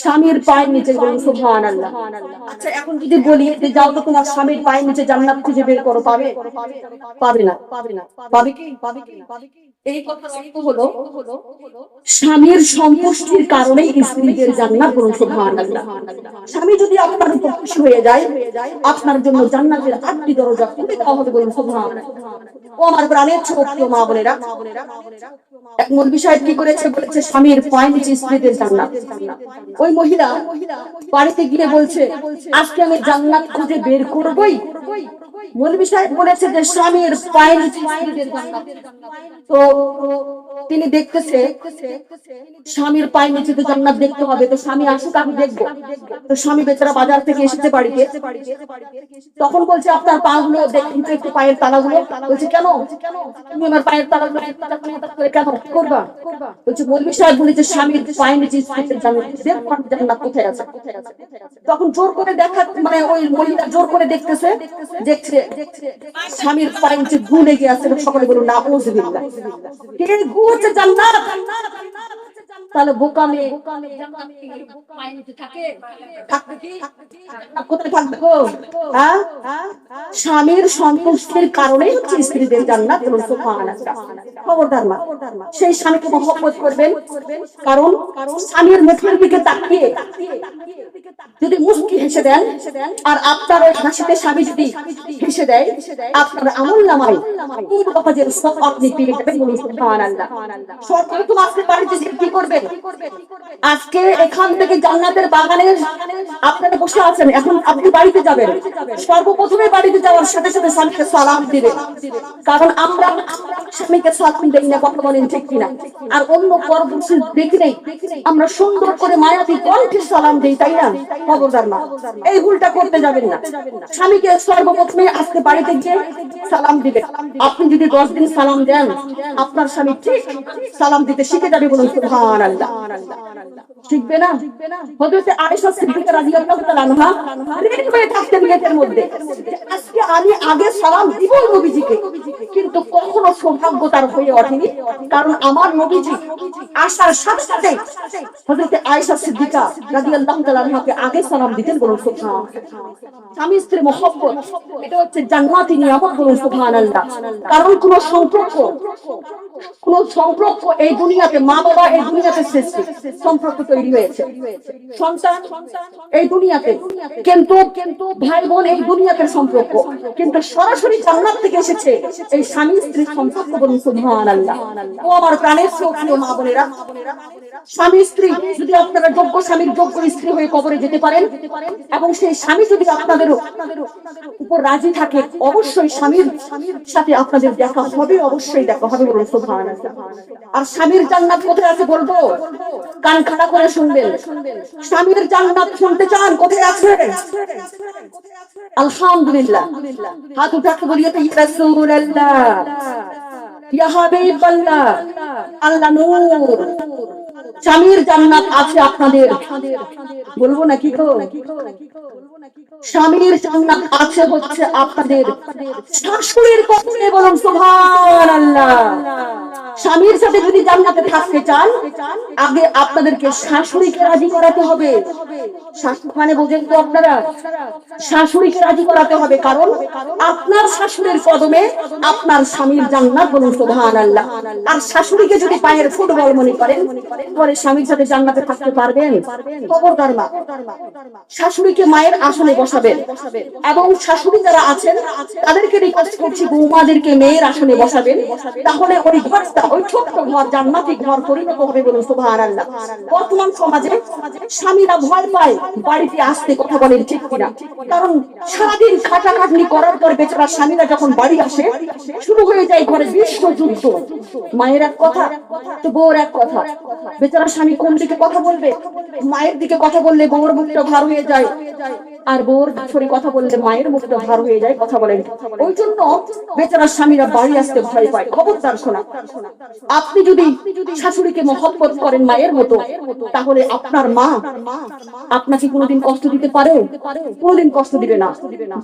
স্বামীর পায়ের নিচে, বলুন সুবহানাল্লাহ। আচ্ছা এখন যদি বলি যে যাও তো তোমার স্বামীর পায়ের নিচে জান্নাত খুঁজে বের করো, পাবে? পাবে না। পাবে কি? এই কথা সত্য হলো স্বামীর সন্তুষ্টির কারণেই স্ত্রীদের জান্নাত, বলুন সুবহানাল্লাহ। স্বামী যদি আপনার উপর খুশি হয়ে যায়, আপনার জন্য জান্নাতের 8টি দরজা খুলে দেওয়া হবে, বলুন সুবহানাল্লাহ। ও আমার প্রাণের ছোট প্রিয় মা বোনেরা, এক মৌলবী সাহেব কি করেছে, বলেছে স্বামীর পায়ের নিচে স্ত্রীদের জান্নাত। ওই মহিলা বাড়িতে গিয়ে বলছে আজকে আমি জান্নাত খুঁজে বের করবই। মৌলবী সাহেব বলেছে যে স্বামীর পায়ের নিচে স্ত্রীদের জান্নাত। তো তিনি দেখতেছে স্বামীর পায়ের নিচে তো জান্নাত দেখতে হবে, তো স্বামী আসুক আমি দেখবো। তো স্বামী বেচারা বাজার থেকে এসেছে বাড়িতে, তখন বলছে আপনার পা গুলো দেখুন তো একটু, পায়ের তালাগুলো। বলছে কেন তুমি আমার পায়ের তালাগুলো কেন করবা? বলছে মৌলবী সাহেব বলেছে স্বামীর পায়ের নিচে স্ত্রীদের জান্নাত কোথায় আছে। তখন জোর করে দেখা, মানে ওই মহিলা জোর করে দেখতেছে স্বামীর পায়ের নিচে গু লেগে আছে। সকলে বলুন নাউযুবিল্লাহ। কে গু হচ্ছে জান্নাত? তাহলে বোকা মেয়ে কোথায় থাকবে গো? হ্যাঁ, স্বামীর সন্তুষ্টির কারণেই হচ্ছে স্ত্রীদের জান্নাত, বলুন সুবহানাল্লাহ। খবরদার মা, সেই স্বামীকে মহব্বত করবেন, কারণ স্বামীর মুখের দিকে তাকিয়ে যদি মুস্কি হেসে দেন, আর আপনার ওই হাসিতে স্বামী যদি হেসে দেয়, আপনার আমলনামায় 3 বছরের সওয়াব আপনি পেয়ে যাবেন, বলুন সুবহানাল্লাহ। সর্বপ্রথম আজকে বাড়িতে কি করবেন? আজকে এখান থেকে জান্নাতের বাগানে আপনারা বসে আছেন, এখন আপনি বাড়িতে যাবেন। সর্বপ্রথমে বাড়িতে যাওয়ার সাথে সাথে স্বামীকে সালাম দিবেন, কারণ আমরা স্বামীকে সালাম দেই না, কথা বলেন ঠিক কিনা? আর অন্য পরপুরুষ দেখি নেই আমরা সুন্দর করে মায়াবী কণ্ঠে সালাম দেই, তাই না? খবরদার না, এই ভুলটা করতে যাবেন না। স্বামীকে সর্বপ্রথমে আজকে বাড়িতে গিয়ে সালাম দিবেন। আপনি যদি 10 দিন সালাম দেন, আপনার স্বামী ঠিক সালাম দিতে শিখে যাবে, বলুন সুবহানাল্লাহ। শিখবে না? হযরত আয়েশা সিদ্দিকা রাদিয়াল্লাহু তাআলা আনহা রেডি হয়ে থাকতেন গেটের মধ্যে, আজকে আমি আগে সালাম দিব নবীজিকে, কিন্তু কখনো সৌভাগ্য তার হয়ে ওঠেনি, কারণ আমার নবীজি আসার সাথে সাথে হযরত আয়েশা সিদ্দিকা রাদিয়াল্লাহু তাআলা আনহাকে আগে সালাম দিতেন, বলুন সুবহানাল্লাহ। স্বামী স্ত্রীর মহব্বত, এটা হচ্ছে জান্নাতি নিয়ামত, বলুন সুবহানাল্লাহ। কারণ কোন সম্পর্ক এই দুনিয়াতে, মা বাবা এই দুনিয়াতে শ্রেষ্ঠ সম্পর্ক তৈরি হয়েছে, সন্তান এই দুনিয়াতে, কিন্তু ভাই বোন এই দুনিয়াতে সম্পর্ক, কিন্তু সরাসরি জান্নাত থেকে এসেছে এই স্বামী স্ত্রীর সম্পর্ক, বলুন সুবহানাল্লাহ। ও আমার প্রাণের প্রিয় মা বোনেরা, স্বামী স্ত্রী যদি আপনারা যোগ্য স্বামীর যোগ্য স্ত্রী হয়ে কবরে যেতে পারেন, এবং সেই স্বামী যদি আপনাদের উপর রাজি থাকে, অবশ্যই স্বামীর সাথে আপনাদের দেখা হবে, অবশ্যই দেখা হবে, বলুন সুবহানাল্লাহ। আর স্বামীর জান্নাত কোথায় আছে বলবো, কান খাড়া করে শুনবেন। স্বামীর জান্নাত শুনতে চান? কোথায় আছে? আলহামদুলিল্লাহ, হাত উঠাকে বলিয়ে তো ইয়া রাসূলুল্লাহ, ইয়া হাবিবাল্লাহ, আল্লাহ নূর, স্বামীর জান্নাত আছে আপনাদের। বলবো নাকি গো? স্বামীর জান্নাত আছে হচ্ছে আপনাদের শাশুড়ির কবরে, বলুন সুবহানাল্লাহ। স্বামীর সাথে যদি জান্নাতে থাকতে চান, আগে আপনাদেরকে শাশুড়িকে রাজি করাতে হবে। শাশুড়ি মানে বোঝেন তো আপনারা? শাশুড়িকে রাজি করাতে হবে, কারণ আপনার শাশুড়ির কদমে আপনার স্বামীর জান্নাত, বলুন সুবহানাল্লাহ। আর শাশুড়িকে যদি পায়ের ফুটবল মনে করেন, পরে স্বামীর সাথে জান্নাতে থাকতে পারবেন? খবরদার মা, শাশুড়িকে মায়ের আসনে বসাবেন, এবং শাশুড়ি যারা আছেন তাদেরকে রিকোয়েস্ট করছি বৌমাদেরকে মেয়ের আসনে বসাবেন, তাহলে ওই ঘরটা, ওই ছোট্ট ঘর জান্নাতি ঘর পরিণত হবে, বলুন সুবহানাল্লাহ। বর্তমান সমাজে স্বামীরা ভয় পায় বাড়িতে আসতে, কথা বলেন ঠিক কিনা? কারণ সারাদিন খাটাখাটনি করার পর বেচারা স্বামীরা যখন বাড়ি আসে, শুরু হয়ে যায় ঘরে বিশ্বযুদ্ধ। মায়ের এক কথা তো বউর এক কথা, বেচারা স্বামী কোন দিকে কথা বলবে? মায়ের দিকে কথা বললে বউর মুখটা ভার হয়ে যায়, আর বউ জোর ছড়ি কথা বললে মায়ের মুখটা ভার হয়ে যায়, কথা বলেন। ওই জন্য বেচারা স্বামীরা বাড়ি আসতে ভয় পায়। খবরদার শোনা, আপনি যদি শাশুড়িকে মহব্বত করেন মায়ের মতো, তাহলে আপনার মা আপনাকে কোনোদিন কষ্ট দিতে পারে? কোনোদিন কষ্ট দিবে না।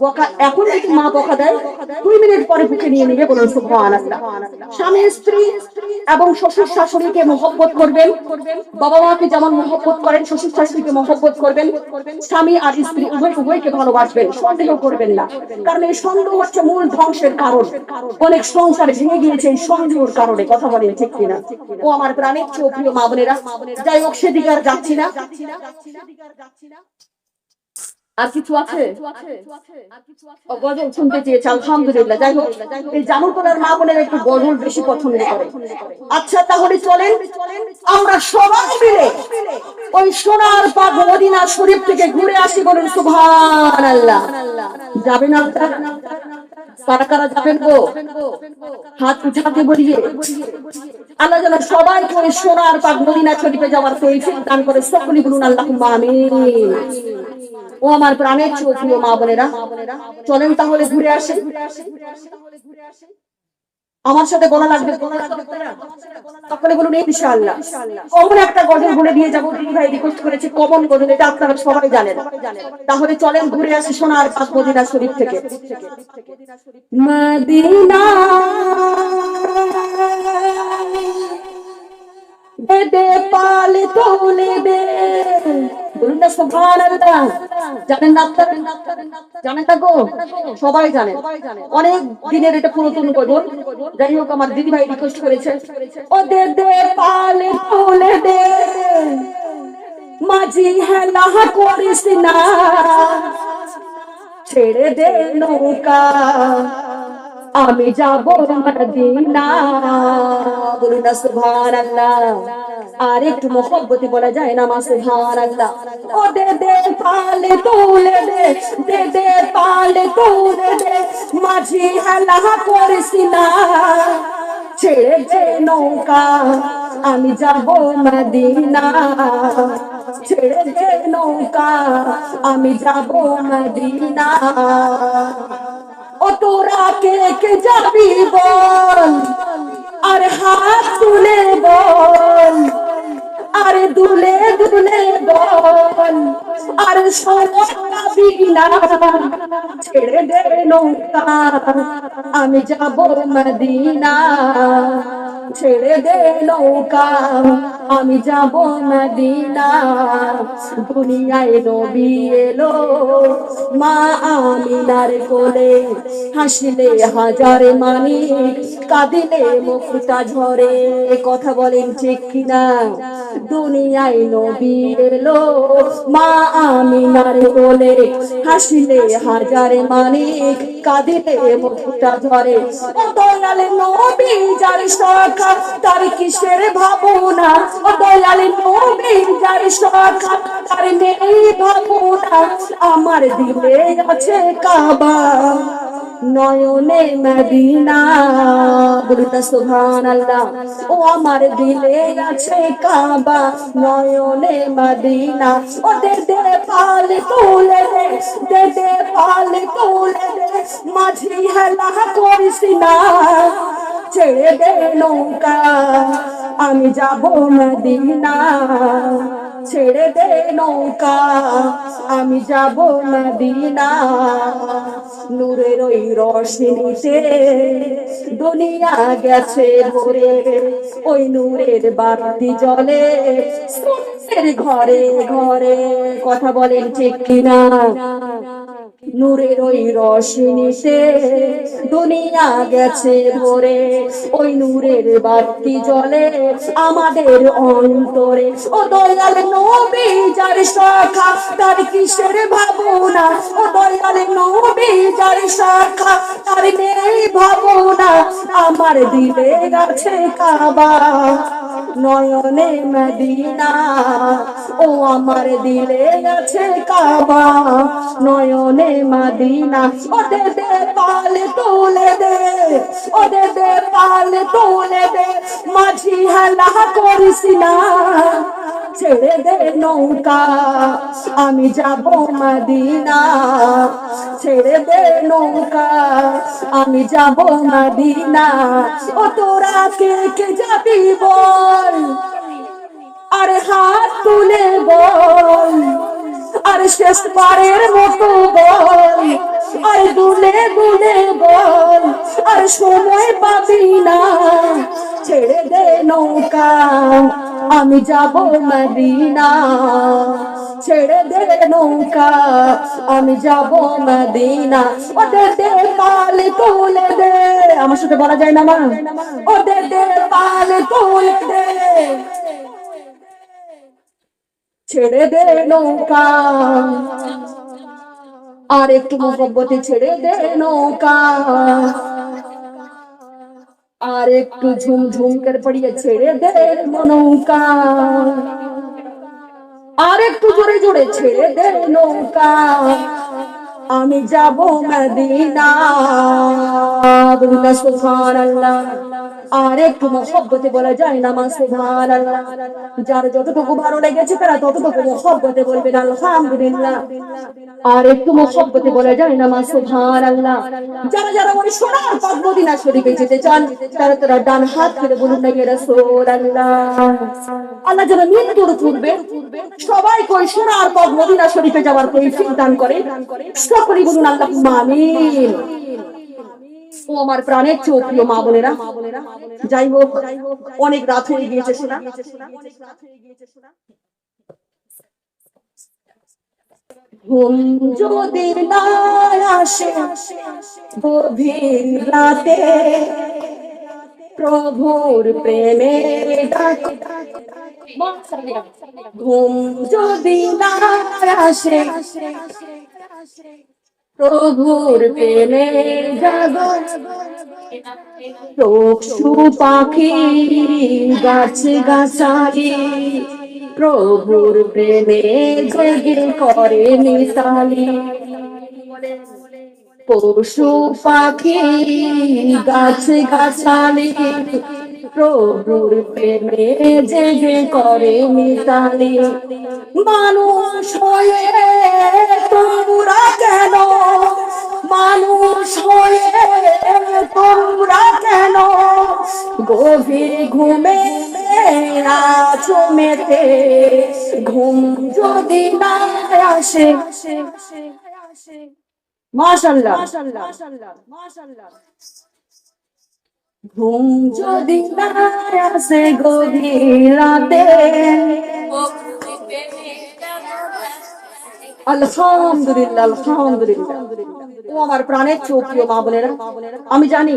বকা এখন যদি মা বকা দেয়, 2 মিনিট পরে বুকে নিয়ে নিবে, বলুন সুবহানাল্লাহ। স্বামী স্ত্রী এবং শ্বশুর শাশুড়িকে মহব্বত করবেন। বাবা মাকে যেমন মহব্বত করেন, শ্বশুর শাশুড়িকে মহব্বত করবেন। স্বামী আর স্ত্রী উভয়কে ভালোবাসবেন, সন্দেহ করবেন না। কারণ এই সন্দেহ হচ্ছে মূল ধ্বংসের কারণ। অনেক সংসার ভেঙে গিয়েছে এই সন্দেহের কারণে, কথা বলেন ঠিক কিনা? ও আমার প্রাণের চেয়ে প্রিয় মা বোনেরা, যাই হোক সেদিকে আর যাচ্ছি না। আর কিছু আছে? গজল শুনতে চেয়েছে, আলহামদুলিল্লাহ। যাই হোক, এই জামুতলার মা বোনেরা একটু গজল বেশি পছন্দ করে। আচ্ছা তাহলে চলেন আমরা সবাই মিলে ওই সোনার পাক মদিনা শরীফ থেকে ঘুরে আসি, বলুন সুবহানাল্লাহ। যাবেন আপনারা? কারা কারা যাবেন গো? হাত উঠাতে বলিয়ে আল্লাহ যেন সবাইকে ওই সোনার পাক মদিনা শরীফে যাওয়ার তৌফিক দান করে। সকলে বলুন আল্লাহুম্মা আমিন। ও আমার প্রাণের চেয়ে প্রিয় মা বোনেরা, চলেন তাহলে ঘুরে আসি। আমার সাথে গলা লাগবে, সকলে বলুন ইনশাআল্লাহ। কমন একটা গজল বলে দিয়ে যাবো, দিদি ভাই রিকোয়েস্ট করেছে কমন গজল, এটা আপনারা সবাই জানেন। তাহলে চলেন ঘুরে আসি সোনার পাক মদিনা শরীফ থেকে। মদিনা দে পাল তোলে দে, বলুন না সুবহানাল্লাহ। জানেন না আপনারা? জানেন না গো? সবাই জানেন, অনেক দিনের এটা পুরাতন গজল। যাই হোক, আমার দিদি ভাই রিকোয়েস্ট করেছে, ও দে দে পাল তোলে দে, মাঝি হেলা করিস না, ছেড়ে দে নৌকা, আমি যাব মদিনা, বলুন না সুবহানাল্লাহ। আর একটু মহব্বতে বলা যায় না মা সুবহানাল্লাহ। ও দে দে পালে তুলে দে, দে দে পালে তুলে দে, মাঝি হেলা করিস না, ছেড়ে দে নৌকা, আমি যাব মদিনা, ছেড়ে দে নৌকা, আমি যাব মদিনা। ও তোরা কে কে যাবি বল, আর হাত তুলে বল, আরে দুলে দুলে বল, আর সরাবি না, ছেড়ে দে নৌকা, আমি যাব মদিনা, ছেড়ে দে নৌকা, আমি যাব মদিনা। দুনিয়ায় নবী এলো মা আমিনার কোলে, হাসিলে হাজার মানিক, কাঁদিলে মুক্তা ঝরে, কথা বলেন ঠিক কিনা? দুনিয়ায় নবী এলো মা আমিনার কোলে, হাসিলে হাজার মানিক, কাঁদিলে মুক্তা ঝরে। ও দয়াল নবী যার সখা, তার কিসের ভাবনা, ও দয়াল নবী যার সখা, তার নেই ভাবনা, আমার দিলে আছে কাবা, নয়নে মদিনা, বলুন সুবহানাল্লাহ। ও আমার দিলে আছে কাবা, নয়নে মদিনা। ও দে দে পাল তুলে দে, দে দে পাল তুলে দে, মাঝি হেলা করিস না, ছেড়ে দে নৌকা, আমি যাব মদিনা, ছেড়ে দে নৌকা, আমি যাব মদিনা। নূরের ওই রোশনীতে দুনিয়া গেছে ভরে, ওই নূরের বাতি জ্বলে সুন্নের ঘরে ঘরে, কথা বলেন ঠিক কিনা? নূরের ওই রোশনীতে দুনিয়া গেছে ভরে, ওই নূরের বাতি জ্বলে আমাদের অন্তরে। ও দয়াল নবী যার সখা, তার কিসের ভাবনা, ও দয়াল নবী যার সখা, তার নেই ভাবনা, আমার দিলে আছে কাবা, নয়নে মদিনা। ও আমার দিলে আছে কাবা, নয়নে মদিনা। ও দে দে পাল তুলে দে, ও দে দে পাল তুলে দে, মাঝি হেলা করিস না, ছেড়ে দে নৌকা আমি যাব মদিনা ছেড়ে দে নৌকা আমি যাব মদিনা ও তোরা কে কে যাবি বল আরে হাত তুলে বল আরে শেষবারের মতো বল আরে দুলে দুলে বল আর সময় পাবি না ছেড়ে দে নৌকা আমি যাব মদিনা ছেড়ে দে নৌকা আমি যাব মদিনা ওদের দে পাল তুলে দে আমার সাথে বলা যায় না মা ওদের দে পাল তুলে দে ছেড়ে দে নৌকা আর একটু মোহব্বতে ছেড়ে দে নৌকা আর একটু ঝুমঝুম করে পড়িয়ে ছেড়ে দে নৌকা আর একটু জোরে জোরে ছেড়ে দে নৌকা আমি যাব মদিনা সুবহানাল্লাহ আর একটু মহব্বতে বলা যায় না মা সুবহানাল্লাহ যার যতটুকু ভালো লেগেছে তারা ততটুকু মহব্বতে বলবেন আলহামদুলিল্লাহ আর একটু মহব্বতে বলা যায় না মা সুবহানাল্লাহ যারা যারা ওই সোনার পাক মদিনা শরীফে যেতে চান তারা তারা ডান হাত করে বলুন না ইয়া রাসূলুল্লাহ আল্লাহ যেন মৃত্যুর পূর্বে সবাই কই সোনার পাক মদিনা শরীফে যাওয়ার তৌফিক দান করে সকলেই বলুন আল্লাহুম্মা আমিন ও আমার প্রাণের প্রিয় মা বোনেরা যাই হোক অনেক রাত হয়ে গিয়েছে শোনা ঘুম যদি না আসে গভীর রাতে প্রভুর প্রেমে ডাক ঘুম যদি না আসে প্রভুর প্রেমে জাগো পশু পাখি গাছ গাছালি প্রভুর প্রেমে জেগে করে মিতালি পশু পাখি গাছ গাছালি প্রভুর প্রেমে জেগে করে মিতালি মানুষ হয়ে তোমরা কেন মানুষ হয়ে তোমরা কেন গভীর ঘুমে আছো মেতে ঘুম যদি না আসে মাশাআল্লাহ ঘুম যদি না আসে গভীর রাতে আলহামদুলিল্লাহ আলহামদুলিল্লাহ ও আমার প্রাণের প্রিয় মা বোনেরা আমি জানি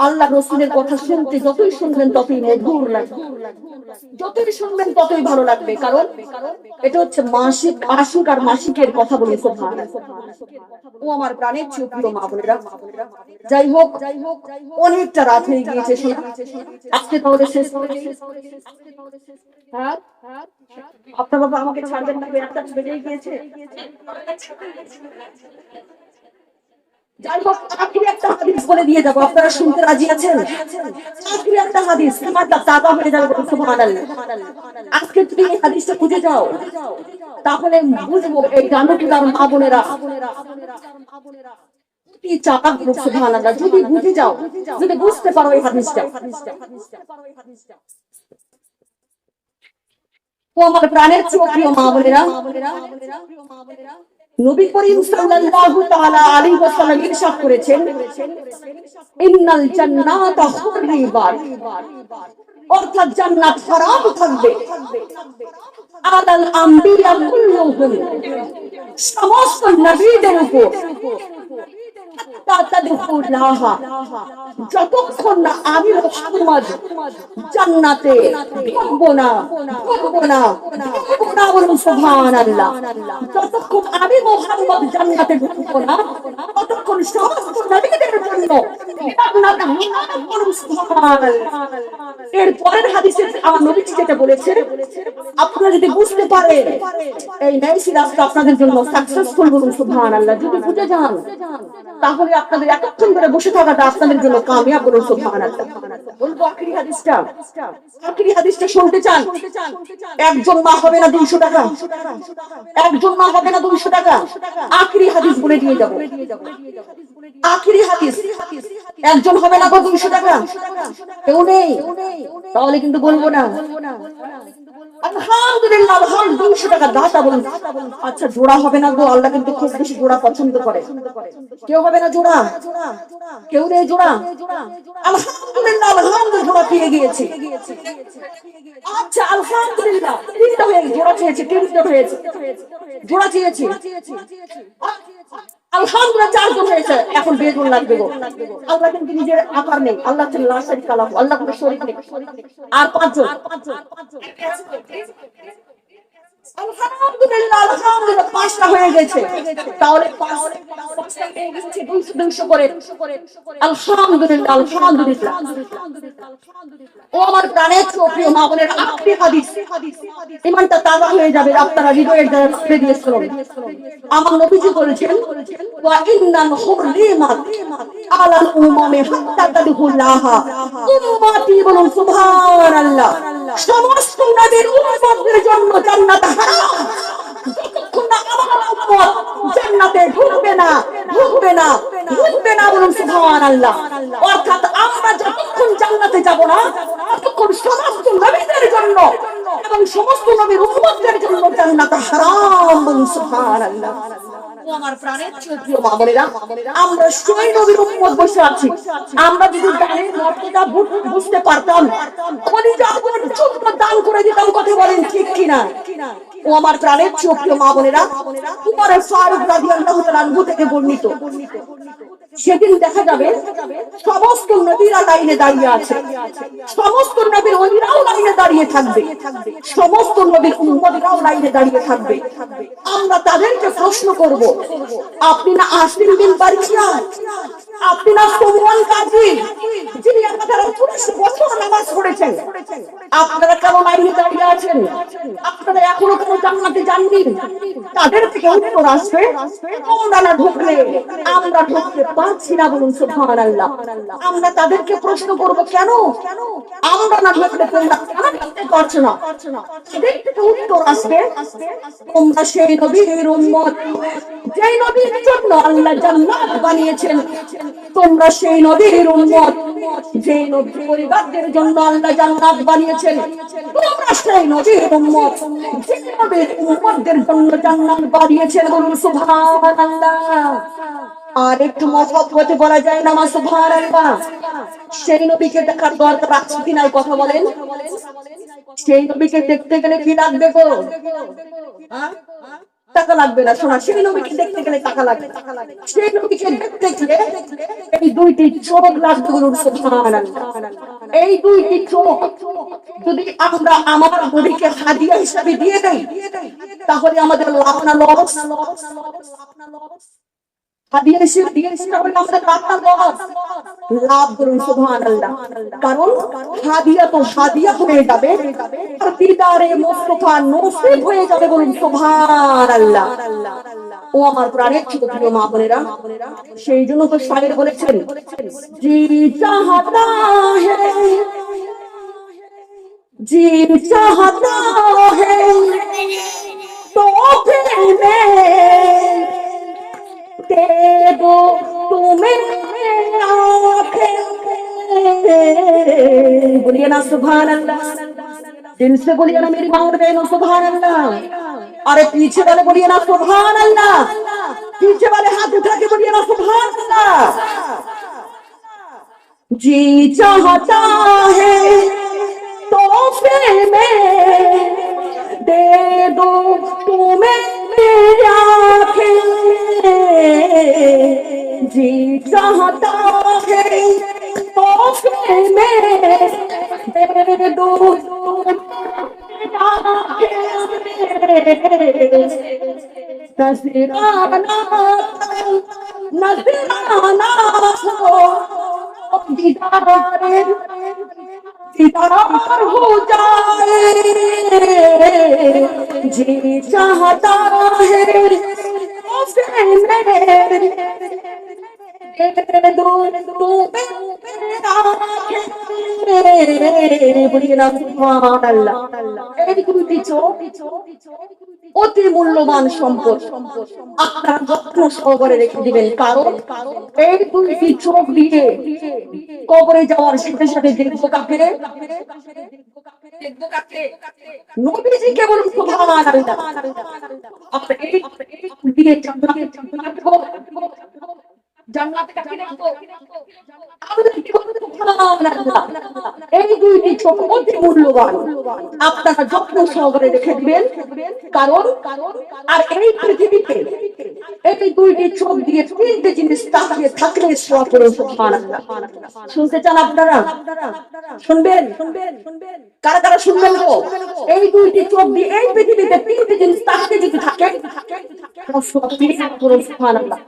আল্লাহ রাসূলের কথা শুনতে যতই শুনবেন ততই মধুর লাগবে যতই শুনবেন ততই ভালো লাগবে কারণ এটা হচ্ছে মাসিক আশিক আর মাসিকের কথা বলে সুবহানাল্লাহ ও আমার প্রাণের প্রিয় মা বোনেরা যাই হোক অনেকটা রাত হয়ে গিয়েছে শোনা আজকে তাহলে শেষ করে দিই হ্যাঁ আপনার বাবা আমাকে ছাড়বেন না একটা বেজে গিয়েছে যাই হোক আখেরি একটা হাদিস বলে দিয়ে যাবো আপনারা শুনতে রাজি আছেন আখেরি একটা হাদিস তোমার দাদা হয়ে যাবে সুবহানাল্লাহ আজকে যদি এই হাদিসটা খুঁজে যাও তাহলে বুঝবো এই গানটির মা বোনেরা কি চাকা সুবহানাল্লাহ যদি বুঝে যাও যদি বুঝতে পারো এই হাদিসটা ও আমার প্রাণের প্রিয় মা বোনেরা নবী করিম সাল্লাল্লাহু তাআলা আলাইহি ওয়াসাল্লাম ইরশাদ করেছেন ইন্নাল জান্নাতা হুরিবাত অর্থাৎ জান্নাত হারাম থাকবে আলাল আম্বিয়া কুল্লুহুম সমস্ত নবীদের উপর যতক্ষণ না আমি মুহাম্মদ জান্নাতে ঢুকবো না বলুন সুবহানাল্লাহ যতক্ষণ আমি মুহাম্মদ জান্নাতে ঢুকবো না ততক্ষণ সমস্ত নবীদের জন্য জান্নাত হারাম বলুন সুবহানাল্লাহ এর পরের হাদিসে আমার নবীজি যেটা বলেছে আপনারা যদি বুঝতে পারেন এই ন্যায় রাস্তা আপনাদের জন্য সাকসেসফুল বলুন সুবহানাল্লাহ যদি বুঝে যান তাহলে আপনাদের এতক্ষণ ধরে বসে থাকাটা আপনাদের জন্য কামিয়াব। বলুন সুবহানাল্লাহ। বলবো আখেরি হাদিসটা, আখেরি হাদিসটা শুনতে চান? একজন মা হবে না 200 টাকা, একজন মা হবে না 200 টাকা। আখেরি হাদিস বলে দিয়ে যাব, আখেরি হাদিস। একজন হবে না 200 টাকা, কেউ নেই, তাহলে কিন্তু বলবো না। আলহামদুলিল্লাহ, আলহামদুলিল্লাহ 200 টাকা দাতা বলুন। আচ্ছা জোড়া হবে না গো, আল্লাহ কিন্তু খুব বেশি জোড়া পছন্দ করে। কেউ হবে না জোড়া, কেউ নেই জোড়া। আলহামদুলিল্লাহ, আলহামদুলিল্লাহ জোড়া পেয়ে গিয়েছে। আচ্ছা আলহামদুলিল্লাহ, তিনটা হয়ে জোড়া চেয়েছে, তিনটা হয়েছে, জোড়া চেয়েছে। আলহামদুলিল্লাহ 4 জন হয়েছে, এখন বেগুন লাগবে গো। আল্লাহ কিন্তু নিজের আকার নেই, আল্লাহ লা শারীকা লাহু, আল্লাহ কোনো শরীক নেই। আর 5 জন, আলহামদুলিল্লাহ, আলহামদুলিল্লাহ 5টা হয়ে গেছে। তাহলে 5টা হয়ে গেছে 200 করে। আলহামদুলিল্লাহ, আলহামদুলিল্লাহ। ও আমার প্রাণের প্রিয় মা বোনের, আখেরি হাদিস, ঈমানটা তাজা হয়ে যাবে। আপনারা হৃদয়ের দ্বারা ছেড়ে দিয়েছিলেন। আমার নবীজি বলেছেন, ওয়া ইন্নাল হুররিমাত আলাল উমামি হাত্তা তাদখুলাহা উম্মতি। বলুন সুবহানাল্লাহ। সমস্ত নবীর উম্মতদের জন্য জান্নাত হারাম, যতক্ষণ না আমার উম্মত জান্নাতে ঢুকবে না, ঢুকবে না, ঢুকবে না। বলুন সুবহানাল্লাহ। অর্থাৎ আমরা যতক্ষণ জান্নাতে যাব না, ততক্ষণ সমস্ত নবীদের জন্য এবং সমস্ত নবীর উম্মতদের জন্য জান্নাত হারাম। বলুন সুবহানাল্লাহ। আমার প্রাণের প্রিয় মা বোনেরা, আমরা সেই নবীর উম্মত বসে আছি। আমরা যদি দানের মর্যাদা বুঝতে পারতাম, কলিজা পর্যন্ত দান করে দিতাম। কথা বলেন ঠিক কিনা? ও আমার প্রাণের প্রিয় মা বোনেরা, উমর ফারুক রাদিয়াল্লাহু তাআলা আনহু থেকে বর্ণিত, সেদিন দেখা যাবে সমস্ত নবীরা লাইনে দাঁড়িয়ে আছে, সমস্ত নবীর ওলিরাও লাইনে দাঁড়িয়ে থাকবে, সমস্ত নবীর উম্মতরাও লাইনে দাঁড়িয়ে থাকবে। আমরা তাদেরকে প্রশ্ন করব, আপনি না আসিম বিন বারিয়া, আপনি না সুমন কাজী, যিনি আপনারা 40 বছর নামাজ পড়েছেন, আপনারা কেন লাইনে দাঁড়িয়ে আছেন? আপনারা এখনো কেন জান্নাতে যাননি? তাদের থেকে উত্তর আসবে, আমরা না ঢুকলে আমরা ঢুকতে পারছি না। বলুন সুবহানাল্লাহ। আমরা তাদেরকে প্রশ্ন করব, কেন আমরা না ঢুকলে তোমরা কেন ঢুকতে পারছো না? তাদের থেকে উত্তর আসবে, তোমরা সেই নবীর উম্মত যেই নবীর জন্য আল্লাহ জান্নাত বানিয়েছেন, তোমরা সেই নবীর উম্মত যেই নবীর পরিবারদের জন্য আল্লাহ জান্নাত বানিয়েছেন, তোমরা সেই নবীর উম্মত যেই নবীর উম্মতদের জন্য জান্নাত বানিয়েছেন। বলুন সুবহানাল্লাহ। আর একটু মহব্বতে বলা যায় না মা সুবহানাল্লাহ? সেই নবীকে দেখার দরকার আছে কিনা? কথা বলেন। সেই নবীকে দেখতে গেলে কি লাগবে গো? টাকা লাগবে না। শোনা, সেই নবীকে দেখতে গেলে টাকা লাগবে। সেই নবীকে দেখতে গেলে এই 2টি চোখ লাগবে। বলুন সুবহানাল্লাহ। এই 2টি চোখ যদি আমরা আমার নবীকে হাদিয়া হিসেবে দিয়ে দেই, তাহলে আমাদের লাভ না লস? হাদিয়া হিসেবে দিয়ে আমাদের লাভ না লস? লাভ। বলুন সুবহানাল্লাহ। কারণ হাদিয়া তো হাদিয়া হয়ে যাবে, আর দিদারে মুস্তাফা নসিব হয়ে যাবে। বলুন সুবহানাল্লাহ। ও আমার প্রাণের প্রিয় মা বোনেরা, সেই জন্য তো শায়ের বলেছেন, জি চাহতা হ্যায়, জি চাহতা হ্যায় তোফে মে दे दो तुम्हें आंखें। बोलिए ना सुभान अल्लाह, दिल से बोलिए ना मेरी माँ और बहनों सुभान अल्लाह। अरे पीछे वाले बोलिए ना सुभान अल्लाह, पीछे वाले हाथ उठा के बोलिए ना सुभान अल्लाह। जी चाहता है तोहफे में दे दो तुम्हें आंखें, जी चाहता है तोहफे में दे दो नजराना, नजराना हो दीदार, दीदार हो जाए, जी चाहता है অতি মূল্যবান সম্পদ আপনারা যত্ন সহকারে রেখে দিবেন, কারণ এই দুইটি চোখ দিয়ে কবরে যাওয়ার সাথে সাথে দেখবো কাকে? নবীজি কেবল সুবহানাল্লাহ। আপনি এই দিয়ে জান্নাতে কাকে দেখবো? এই দুইটি চোখ অতি মূল্যবান, আপনারা যত্ন সহকারে রেখে দিবেন, কারণ আর এই পৃথিবীতে এই দুইটি চোখ দিয়ে তিনটে জিনিস তাকিয়ে থাকলে সওয়াব করে সুবহানাল্লাহ। শুনতে চান আপনারা? শুনবেন? কারা কারা শুনবেন গো? এই দুইটি চোখ দিয়ে এই পৃথিবীতে তিনটে জিনিস তাকিয়ে যদি থাকে সওয়াব করে সুবহানাল্লাহ।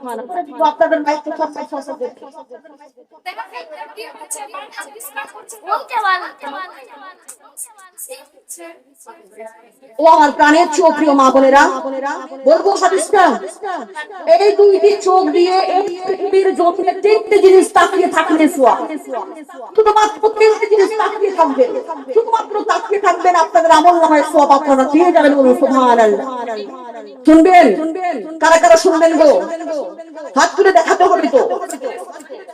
আপনাদের মাইক তো সব ফসল দেখতে ও আমার প্রাণের চোখ, প্রিয় মা বোনেরা, বলবো হাদিসটা। এই দুইটি চোখ দিয়ে এই পৃথিবীর জমিনে তিনটে জিনিস তাকিয়ে থাকলে সওয়াব। শুধুমাত্র তিনটে জিনিস তাকিয়ে থাকবেন, শুধুমাত্র তাকিয়ে থাকবেন, আপনাদের আমলনামায় সওয়াব আপনারা পেয়ে যাবেন। বলুন সুবহানাল্লাহ। শুনবেন? কারা কারা শুনবেন গো? হাত তুলে দেখাতে হবে তো।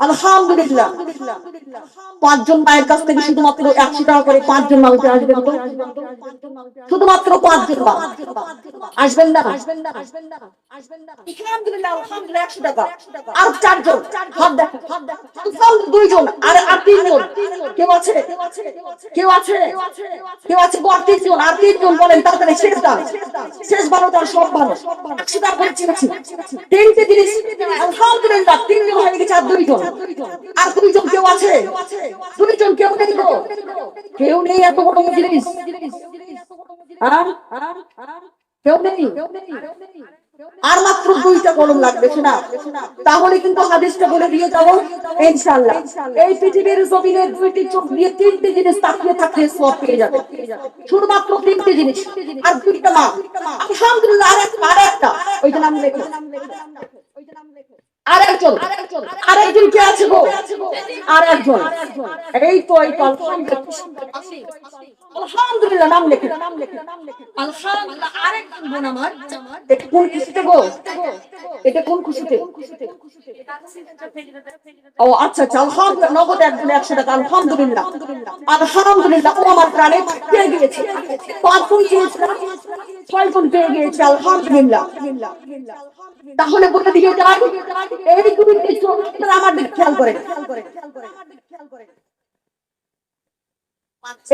আলহামদুলিল্লাহ। পাঁচজন মায়ের কাছ থেকে শুধুমাত্র 100 টাকা করে পাঁচজন মা উঠে আসবেন তো, শুধুমাত্র পাঁচজন মা আসবেন না? আলহামদুলিল্লাহ, আলহামদুলিল্লাহ, 100 টাকা। আর চারজন হাত দেখেন, দুইজন আর তিনজন। কেউ আছে? কেউ আছে? কেউ আছে? আর তিনজন, আর তিনজন বলেন তাড়াতাড়ি। শেষ দান, শেষ ভালো তার সব ভালো। 100 টাকা করে চেয়েছি। তিনটে জিনিস আলহামদুলিল্লাহ, তিনজন হয়ে গেছে। আর দুইজন, আর দুইজন কেউ আছে? দুইজন কেউ নেই গো? কেউ নেই? এত বড় জিনিস কেউ নেই? আর মাত্র 2টা কলম লাগবে শোনা, তাহলে কিন্তু হাদিসটা বলে দিয়ে যাবো ইনশাআল্লাহ। এই পৃথিবীর জমিনে দুইটি চোখ দিয়ে তিনটে জিনিস তাকিয়ে থাকলে সওয়াব পেয়ে যাবে, শুধুমাত্র তিনটে জিনিস। আর 2টা মা আলহামদুলিল্লাহ। আর একটা ওই যে নাম লেখো, আরেকজন কে আছে গো? আরেকজন। এই তো আলহামদুলিল্লাহ, নাম লেখে আলহামদুলিল্লাহ। আরেকজন বোন আমার, এটা কোন খুশিতে গো? এটা কোন খুশিতে? ও আচ্ছা আচ্ছা, আলহামদুলিল্লাহ। নগদ একজন 100 টাকা। আলহামদুলিল্লাহ, আলহামদুলিল্লাহ। ও আমার প্রাণে পেয়ে গিয়েছে। 5 জন চেয়েছিলাম, 6 জন পেয়ে গিয়েছে। আলহামদুলিল্লাহ। তাহলে বলে দিয়ে যাই, এই দুইটি চোখ আমাদের খেয়াল করে,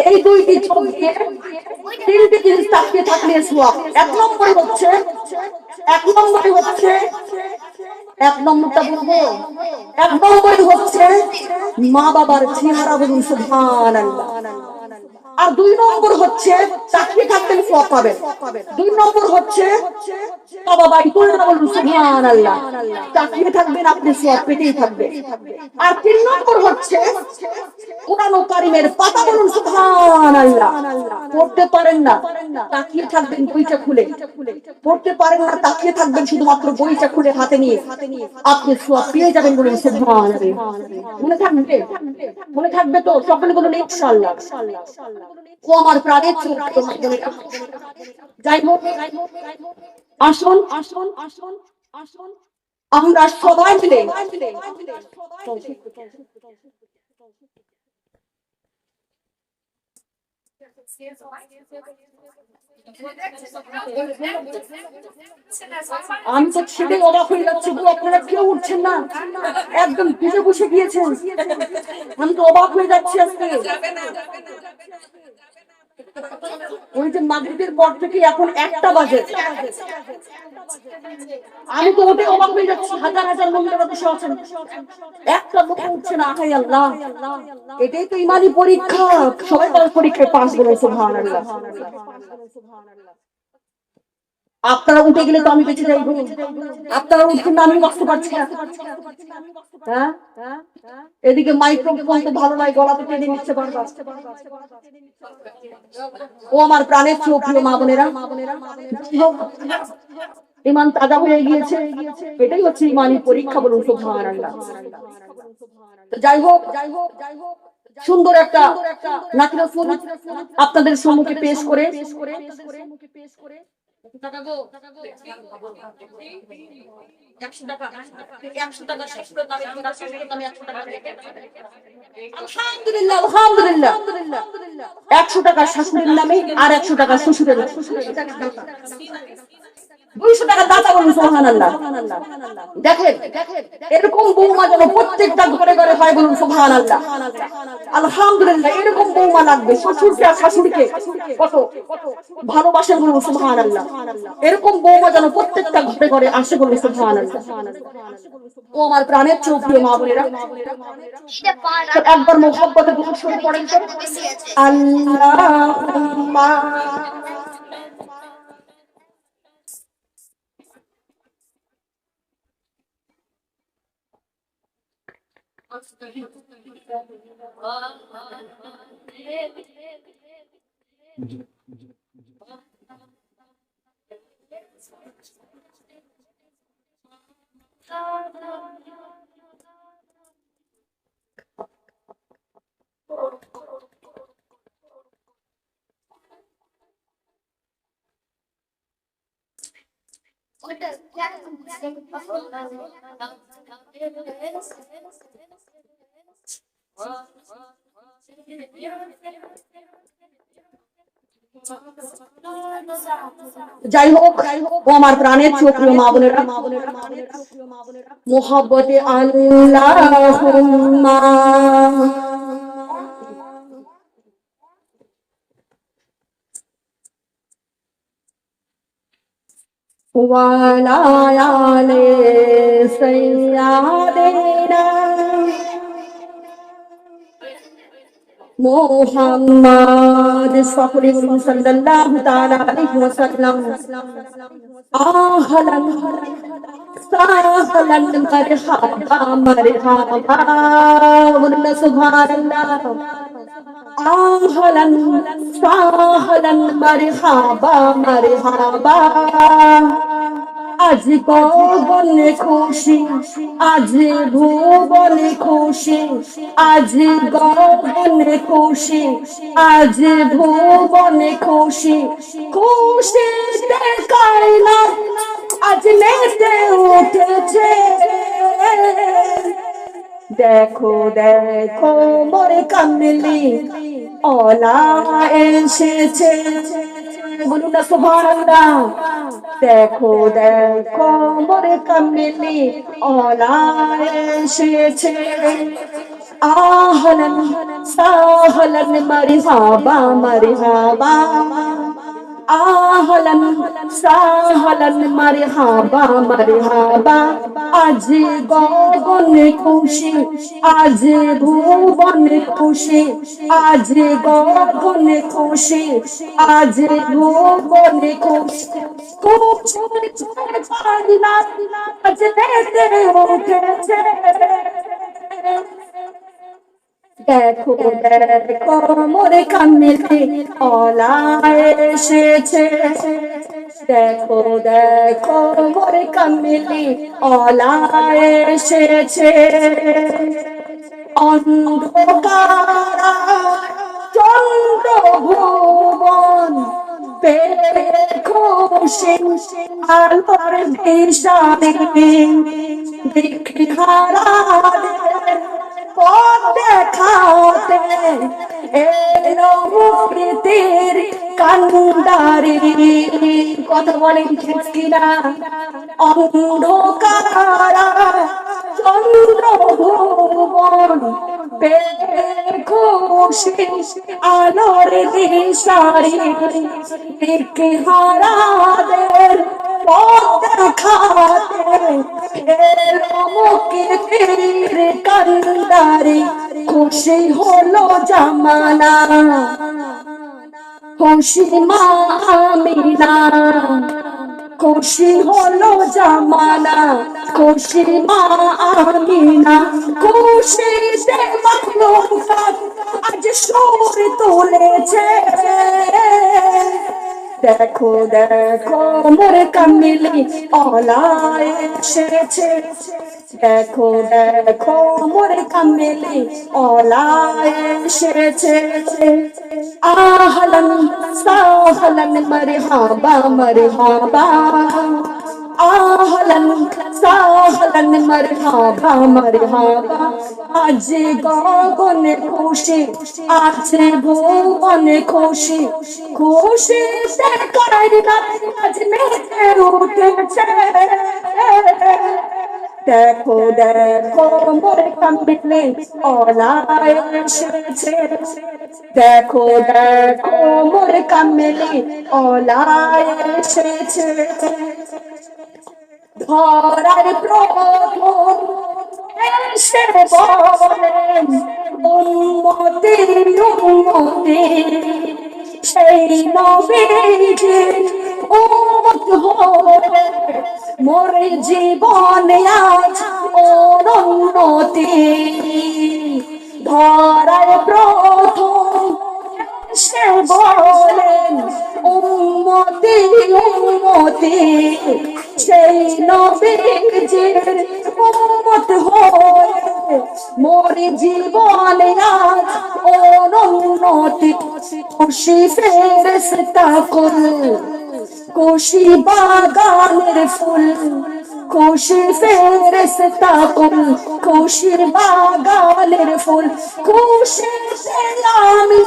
এই দুইটি চোখ দিয়ে তিনটি জিনিস তাকিয়ে থাকলে সওয়াব। এক নম্বরটা বলবো, এক নম্বরে হচ্ছে মা বাবার চেহারা। বলুন সুবহানাল্লাহ। আর 2 নম্বর হচ্ছে তাকিয়ে থাকবেন সওয়াব পাবেন। 2 নম্বর হচ্ছে বাবা ভাই তুলে না, বলুন সুবহানাল্লাহ। তাকিয়ে থাকবেন, আপনি সওয়াব পেতেই থাকবেন। আর 3 নম্বর হচ্ছে কোরআন কারীমের পাতা। বলুন সুবহানাল্লাহ। পড়তে পারেন না, তাকিয়ে থাকবেন বইটা খুলে। পড়তে পারেন না, তাকিয়ে থাকবেন শুধুমাত্র বইটা খুলে হাতে নিয়ে, আপনি সওয়াব পেয়ে যাবেন। বলুন সুবহানাল্লাহ। মনে থাকবে? মনে থাকবে তো? সকলে বলুন ইনশাআল্লাহ। ও আমার প্রাণের চোখ, যাই হোক, আসুন আমরা সবাই মিলে আমি তো ছেড়ে অবাক হয়ে যাচ্ছি গো, আপনারা কেউ উঠছেন না, একদম ভিজে বসে গিয়েছেন। আমি তো অবাক হয়ে যাচ্ছি আজকে। ওই যে মাগরিবের পর থেকে এখন 1টা বাজে, আমি তো ওটাই অবাক হয়ে যাচ্ছি। হাজার হাজার মহিলারা বসে আছেন, একটা লোক উঠছে না। হায় আল্লাহ, এটাই তো ইমানি পরীক্ষা। সবাই পরীক্ষায় পাস। বলে সুবহানাল্লাহ। আপনারা উঠে গেলে তো আমি বেঁচে যাই। আপনারা উঠছেন না, আমি বাঁচতে পারছি না। হ্যাঁ, এদিকে মাইক্রোফোন তো ভালো নয়, গলাতে টেনে নিচ্ছে বারবার। ও আমার প্রাণের চোখ, প্রিয় মা বোনেরা, ঈমান তাজা হয়ে গিয়েছে। এটাই হচ্ছে ঈমানি পরীক্ষা, বলুন সুবহানাল্লাহ। তো যাই হোক, সুন্দর একটা নাতি রাসূল আপনাদের সম্মুখে পেশ করে আলহামদুলিল্লাহ, আলহামদুলিল্লাহ, 100 টাকা শাশুড়ির নামে আর 100 টাকা শ্বশুরের নামে, 200 টাকা দাতা, বলুন সুবহানাল্লাহ। দেখেন এরকম বৌমা যেন প্রত্যেকটা ঘরে ঘরে হয়, বলুন সুবহানাল্লাহ। আলহামদুলিল্লাহ, এরকম বৌমা লাগবে। শ্বশুরকে আর শাশুড়িকে কত ভালোবাসেন, বলুন সুবহানাল্লাহ। এরকম বৌমা যেন প্রত্যেকটা ঘরে ঘরে আসে, বলুন সুবহানাল্লাহ। ও আমার প্রাণের চেয়েও প্রিয় মা বোনেরা, একবার মোহাব্বতে দুরূদ শরীফ পড়েন তো। আল্লাহুম্মা যাই হোক, ও আমার প্রাণের চেয়েও প্রিয় মা বোনেরা, মোহাব্বতে আল্লাহুম্মা ওয়ালা আলে সাইয়্যিদিনা মুহাম্মদ সাল্লাল্লাহু তাআলা আলাইহি ওয়াসাল্লাম। আহলান সাহলান মারহাবা মারহাবা, বলুন সুবহানাল্লাহ। আহলান সাহলান মারহাবা মারহাবা, আজ গগনে খুশি, আজ ভুবনে খুশি, আজ গগনে খুশি, আজ ভুবনে খুশি, খুশিতে কায়নাত আজ মেতে উঠেছে। দেখো দেখো মোরে কামলি ওলা এসেছে, বলুন না সুবহানাল্লাহ। দেখো দেখো মোরে কামলি ওলা এসেছে। আহলান সাহলান মারহাবা মারহাবা, আহলান সাহলান মারহাবা মারহাবা, আজ গগনে খুশি, আজ ভুবনে খুশি, আজ গগনে খুশি, আজ ভুবনে খুশি, খুশিতে কায়নাত আজ মেতে উঠেছে। দেখো দেখো মোরে কামলি ওলা এসেছে। দেখো দেখো মোরে কামলি ওলা এসেছে। অন্ধকারা চন্দ্র ভুবন পেয়ে খুশি, আলোর দিশারি দিকহারাদের পথ দেখাতে এলো প্রীতির কান্ডারি। কথা বলেন ঠিক কিনা? অন্ধকারা চন্দ্র ভুবন পেয়ে খুশি, আলোর দিশারি দিকহারাদের পথ দেখাতে এলো মুক্তির কান্ডারি। খুশি হলো জামানা, খুশি মা আমিনা, খুশি হলো জামানা, খুশি মা আমিনা, খুশিতে মাখলুকাত আজ সুর তুলেছে। দেখো দেখো মোর কামিলি অলায় এসেছে, দেখো দেখো মোর কামিলি অলায় এসেছে। আহলান সাহলান মারহাবা মারহাবা, আহলান সাহলান মারহাবা মারহাবা। আজ গগনে খুশি আছে ভুবনে খুশি, খুশিতে কায়নাত আজ মেতে উঠেছে। দেখো দেখো মোর কামিলি অলায় এসেছে, দেখো দেখো মোর কামিলি অলায় এসেছে। ধরার প্রথম এসে বলেন উম্মতি উম্মতি, সেই নবীজি উম্মত হয়ে মোর জীবনে আজ অনুন্নতি। ধরার প্রথম এসে বলেন উম্মতি উম্মতি, সেই নবীজির উম্মত হয়ে মোর জীবনে আজ অনুন্নতি। খুশি ফেরেশতা কুল, খুশি বাগানের ফুল, খুশি ফেরেশতা কুল, খুশির বাগানের ফুল, খুশিতে আমি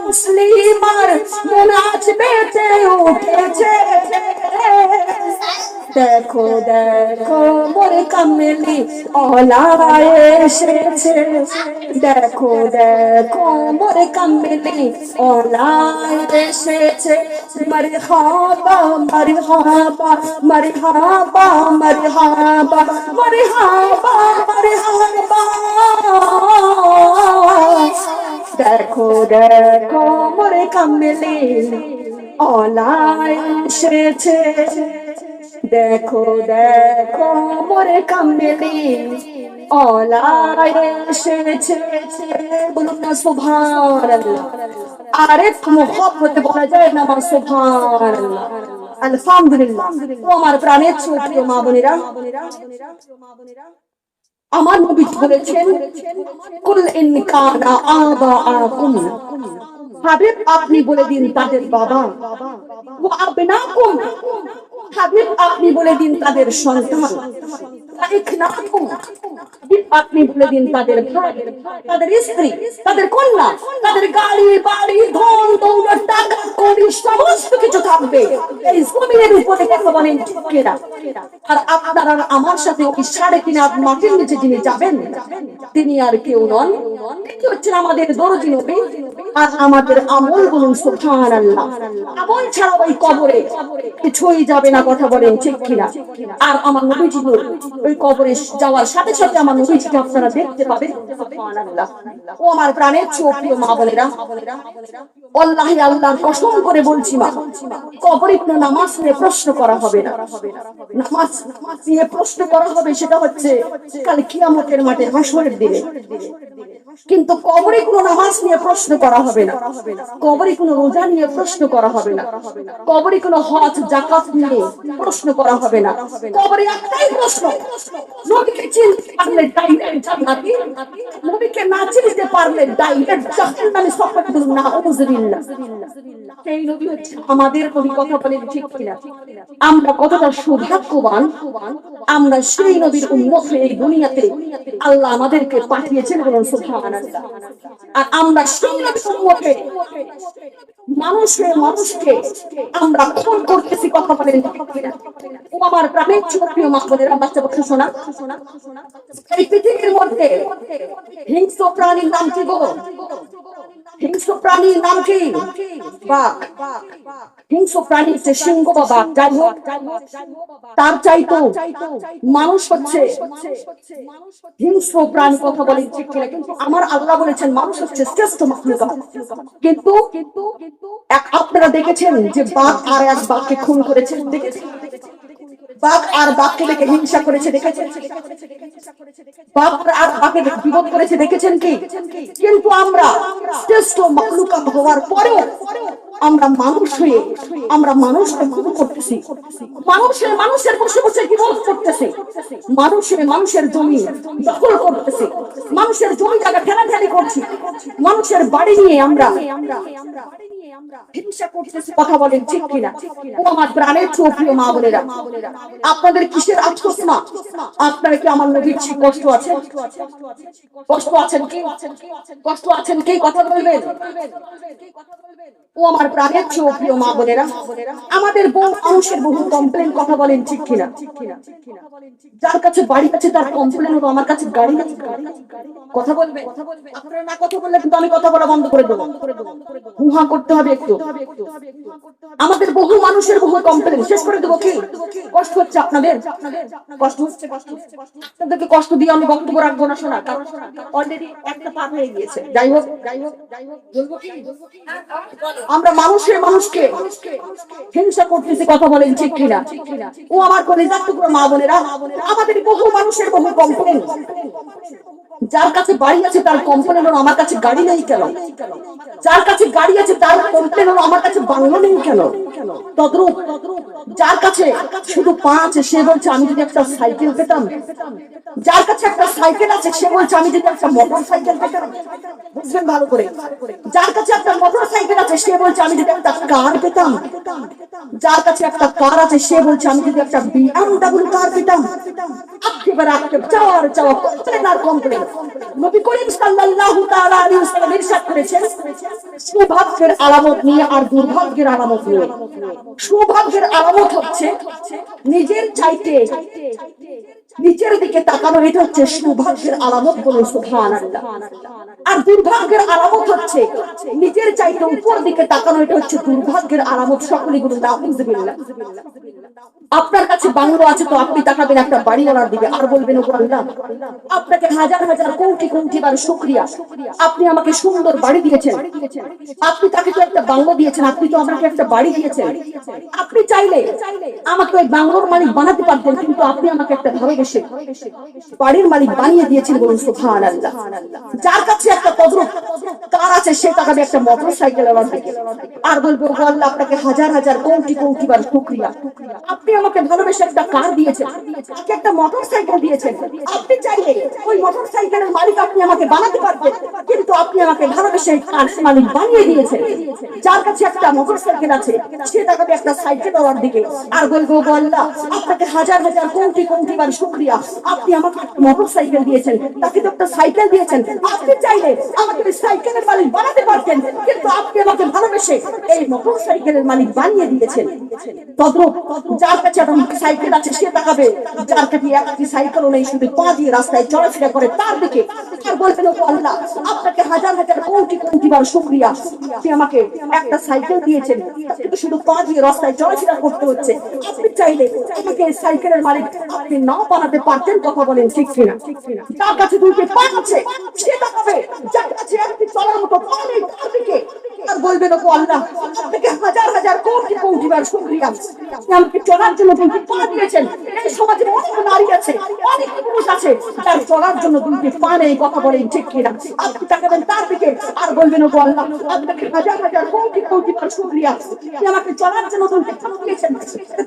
মুসলিমার মন আজ বেঁচে উঠেছে। দেখো দেখো মোর কামিলি অলায় এসেছে, দেখো দেখো মোর কামিলি অলায় এসেছে। মারহাবা মারহাবা মারহাবা মারহাবা মারহাবা মারহাবা। দেখো দেখো মোর কামিলি অলায় এসেছে, দেখো দেখো মোর কামিলি অলায় এসেছে। বলুন না সুবহানাল্লাহ। আরে মোহাব্বত বলা যায় না সুবহানাল্লাহ, আলহামদুলিল্লাহ। ও আমার প্রাণের ছোট মা বোনেরা, আমার নবী বলেছেন কুল ইন কানা আবাআকুম, হাবিব আপনি বলে দিন তাদের বাবা, ওয়া আবনাকুম, হাবিব আপনি বলে দিন তাদের সন্তান, আপনি বলে দিন তাদের ভাই, তাদের স্ত্রী, তাদের কন্যা, তাদের গাড়ি বাড়ি ধন দৌলত টাকা কড়ি সমস্ত কিছু থাকবে এই জমিনের উপরে। কথা বলেন ঠিক কিনা? আর আপনারা আমার সাথে ওই 3.5 হাত মাটির নিচে যিনি যাবেন তিনি আর কেউ নন, তিনি হচ্ছেন আমাদের দরজি নবী। আর আমাদের আমল বলুন সুবহানাল্লাহ, আমল ছাড়া ওই কবরে কিছুই যাবে না। কথা বলেন ঠিক কিনা? আর আমার নবীজি ওই কবরে যাওয়ার সাথে সাথে আমার নবীজিকে আপনারা দেখতে পাবেন। সুবহানাল্লাহ। ও আমার প্রাণের প্রিয় মা বোনেরা, আল্লাহ আল্লাহর কসম করে বলছি মা, কবরে কোনো নামাজ নিয়ে প্রশ্ন করা হবে না। নামাজ নিয়ে প্রশ্ন করা হবে সেটা হচ্ছে কাল কিয়ামতের মাঠে হাসরের দিনে, কিন্তু কবরে কোনো নামাজ নিয়ে প্রশ্ন করা হবে না, কবরে কোনো রোজা নিয়ে প্রশ্ন করা হবে না, কবরে কোনো হজ যাকাত নিয়ে প্রশ্ন করা হবে না। কবরে একটাই প্রশ্ন, নবীকে চিনতে পারলে ডাইরেক্ট জান্নাতি, নবীকে না চিনতে পারলে ডাইরেক্ট জাহান্নামে। সফর করুন না আউযুবিল্লাহ। সেই নবী হচ্ছে আমাদের নবী। কথা বলেন ঠিক কিনা? আমরা কতটা সৌভাগ্যবান, আমরা সেই নবীর উম্মত হয়ে এই দুনিয়াতে আল্লাহ আমাদেরকে পাঠিয়েছেন। বলুন সুবহানাল্লাহ। আর আমরা সেই নবীর উম্মত হয়ে মানুষকে আমরা খুন করতেছি। কথা বলেন ঠিক কিনা? ও আমার প্রাণের প্রিয় মা বোনেরা, বাচ্চা বাচ্চা শোনা, এই পৃথিবীর মধ্যে হিংস্র প্রাণীর নাম কি গো? হিংস্র প্রাণীর নাম কি? বাঘ। হিংস্র প্রাণী হচ্ছে সিংহ বা বাঘ। যাই হোক, তার চাইতো মানুষ হচ্ছে হিংস্র প্রাণী। কথা বলেন ঠিক কিনা? কিন্তু আমার আল্লাহ বলেছেন মানুষ হচ্ছে শ্রেষ্ঠ মাখলুকাত। কিন্তু আপনারা দেখেছেন যে বাঘ আর এক বাঘকে খুন করেছে? দেখেছেন? বাঘ আর বাঘকে দেখে হিংসা করেছে? দেখেছেন? বাঘ আর বাঘকে বিপদ করেছে? দেখেছেন কি? কিন্তু আমরা শ্রেষ্ঠ মাখলুকাত হওয়ার পরেও আমরা মানুষ হয়ে আমরা মানুষকে খুন করতেছি, মানুষের বসে বসে বিরোধ করতেছে, মানুষের জমি দখল করতেছে, মানুষের জমি জায়গা ঠেলাঠেলি করছি, মানুষের বাড়ি নিয়ে আমরা হিংসা করতেছি। কথা বলেন ঠিক কিনা? ও আমার প্রাণের প্রিয় মা বোনেরা, আপনাদের কিসের আফসোস না? আপনারা কি আমার নবীর কষ্ট আছে? কষ্ট আছেন কি? কষ্ট আছেন কি? কথা বলবেন। ও আমার প্রাণের প্রিয় মা বোনেরা, আমাদের বহু মানুষের বহু কমপ্লেন। কথা বলেন ঠিক কিনা? যার কাছে বাড়ি আছে তার কমপ্লেন হলো আমার কাছে গাড়ি নেই। কথা বলবে। আপনারা না কথা বললে কিন্তু আমি কথা বলা বন্ধ করে দেবো। হুহা করতে হবে একটু। আমাদের বহু মানুষের বহু কমপ্লেন। শেষ করে দেবো কি? কষ্ট হচ্ছে আপনাদের? কষ্ট হচ্ছে? আপনাদেরকে কষ্ট দিয়ে আমি বক্তব্য রাখবো না, শোনা, কারণ অলরেডি একটা পার হয়ে গিয়েছে। যাই হোক বলবো কি, আমরা মানুষকে হিংসা করতেছি। কথা বলেন ঠিক কিনা? ও আমার কলিজার টুকরো মা বোনেরা, আমাদের বহু মানুষের বহু কমপ্লেন। যার কাছে বাড়ি আছে তার কমপ্লেন হলো আমার কাছে গাড়ি নেই কেন? যার কাছে গাড়ি আছে তার কমপ্লেন হলো আমার কাছে বাংলো নেই কেন? তদ্রূপ যার কাছে শুধু পা আছে সে বলছে আমি যদি একটা সাইকেল পেতাম। যার কাছে একটা সাইকেল আছে সে বলছে আমি যদি একটা মোটর সাইকেল পেতাম। বুঝবেন ভালো করে। যার কাছে একটা মোটর সাইকেল আছে সে বলছে আমি যদি একটা কার পেতাম। যার কাছে একটা কার আছে সে বলছে আমি যদি একটা BMW কার পেতাম। একেবারে চাওয়া কমপ্লেন আর কমপ্লেন। নবী করিম সাল্লাল্লাহু তাআলা আলাইহি ওয়াসাল্লাম ইরশাদ করেছেন, সৌভাগ্যের আলামত নিয়ে আর দুর্ভাগ্যের আলামত নিয়ে। সৌভাগ্যের আলামত হচ্ছে নিজের চাইতে নিচের দিকে তাকানো, এটা হচ্ছে সৌভাগ্যের আলামত। বলুন সুবহানাল্লাহ। আর দুর্ভাগ্যের আলামত হচ্ছে নিজের চাইতে উপর দিকে তাকানো, এটা হচ্ছে দুর্ভাগ্যের আলামত। সকলেই বলুন আউযুবিল্লাহ। আপনার কাছে বাংলো আছে তো আপনি তাকাবেন একটা বাড়িওয়ালার দিকে আর বলবেন ওগো আল্লাহ, আপনাকে হাজার হাজার কোটি কোটি বার শুকরিয়া, আপনি আমাকে সুন্দর বাড়ি দিয়েছেন, আপনি তাকে তো একটা বাংলো দিয়েছেন, আপনি তো আমাকে একটা বাড়ি দিয়েছেন। আপনি চাইলে আমাকে ওই বাংলোর মালিক বানাতে পারতেন, কিন্তু আপনি আমাকে একটা ভালোবেসে বাড়ির মালিক বানিয়ে দিয়েছেন। বলুন সুবহানাল্লাহ। যার কাছে একটা তদ্রুপ কার আছে সে তাকাবে একটা মোটর সাইকেলের দিকে আর বলবে ওগো আল্লাহ, আপনাকে হাজার হাজার কোটি কোটি বার শুকরিয়া, আপনি আমাকে ভালোবেসে একটা কার দিয়েছেন, আমাকে একটা মোটর সাইকেল দিয়েছেন। আপনি চাইলে ওই মোটর সাইকেলের মালিক আপনি আমাকে বানাতে পারতেন, কিন্তু আপনি আমাকে ভালোবেসে কার মালিক বানিয়ে দিয়েছেন। যার কাছে একটা মোটর সাইকেল আছে সে তাকাবে একটা সাইকেল ওর দিকে আর বলবে ওগো আল্লাহ, আপনাকে হাজার হাজার কোটি কোটি বার শুকরিয়া, আপনি আমাকে একটা মোটর সাইকেল দিয়েছেন, তাকে তো একটা সাইকেল দিয়েছেন। আপনি চাইলে আমাকে সাইকেলের মালিক বানাতে পারতেন, কিন্তু আপনি আমাকে ভালোবেসে এই মোটর সাইকেলের মালিক বানিয়ে দিয়েছেন। তদ্রূপ যার কাছে একটা সাইকেল আছে সে তাকাবে যার কাছে একটি সাইকেলও নেই, শুধু পা দিয়ে রাস্তায় চলাফেরা করে তার দিকে আর বলবেন ওগো আল্লাহ, আপনাকে হাজার হাজার কোটি কোটি বার শুকরিয়া, আপনি আমাকে একটা সাইকেল দিয়েছেন, কিন্তু শুধু পা দিয়ে রাস্তায় চলাফেরা করতে হচ্ছে। আপনি চাইলে আমাকে সাইকেলের মালিক আপনি না বানাতে পারতেন। কথা বলেন ঠিক কিনা? যার কাছে দুইটি পা আছে সে তাকাবে যার কাছে একটি চলার মতো পা নেই তার দিকে আর বলবেন ওগো আল্লাহ, আপনাকে হাজার হাজার কোটি কোটি বার শুকরিয়া, আপনি আমাকে চলার জন্য দুইটি পা দিয়েছেন। এই সমাজে অনেক নারী আছে, অনেক পুরুষ আছে যার চলার জন্য দুইটি পা নেই। কথা বলেন ঠিক কিনা? আপনি তাকাবেন তার দিকে আর বলবেন ওগো আল্লাহ, আপনাকে হাজার হাজার কোটি কোটি বার শুকরিয়া, আপনি আমাকে চলার জন্য দুইটি পা দিয়েছেন,